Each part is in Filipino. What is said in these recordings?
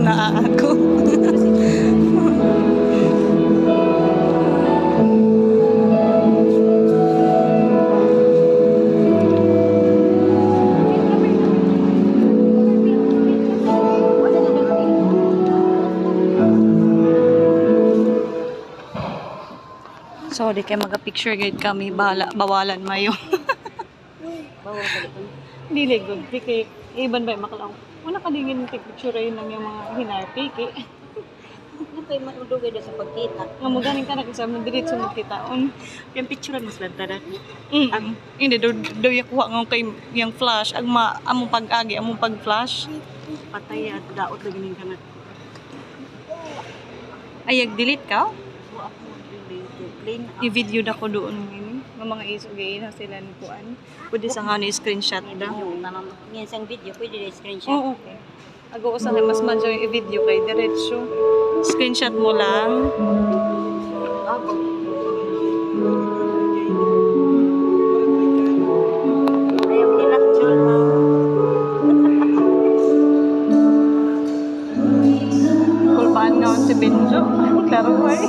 na ako. So, di kayo mag-picture guide kami. Bawalan mayo. Dili good. Di kay iban ba makalaw. Una kadingin picture yun ng yung mga hinarpiki. Napay manudugay sa pagkita. Nga mo ganing ka na kung saan mo diretso magkitaon. Yung picturean mas lantaran. Hindi, do yakuha nga kay yung flash. Among pag-agi, among pag-flash. Patay at daot lagi ning kanat. Ay, delete ka? Wa ako clean up. I-video na ko doon ngayon. Ng mga isugay na sila ni Kuan. Pwede sa nga ni screenshot na. Ngayon sang video pwede na screenshot. Oo, okay. Ako sa mas madyo yung i-video kay diretso. Screenshot mo lang. Abo. Ayaw nila jol ma. Kulpaan nga si Benjo. Klaro ba eh.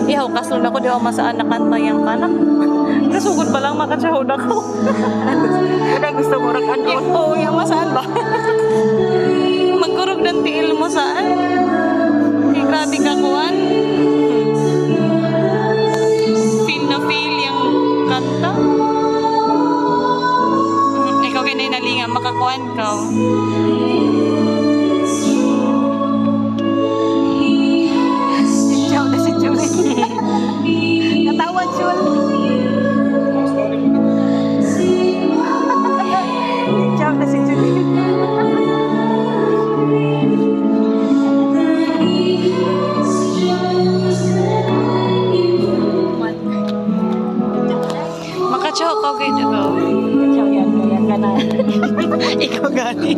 Ihaw, kaso na ko di ako masaan na kanta yung kanak. Kasugod pa lang makatsahod ako. Kada gusto mo rak ano. Oo, yung masaan ba? Magkurog ng tiil mo saan? Eh, grabe ka kuwan. Feel na feel yung kanta. Ikaw kaya na inalinga, makakuan ka. Ciao na si Julie. Natawad Jul. Ciao na si Julie. Makatsaw ka kayo. Ciao yan ka na. Ikaw gani.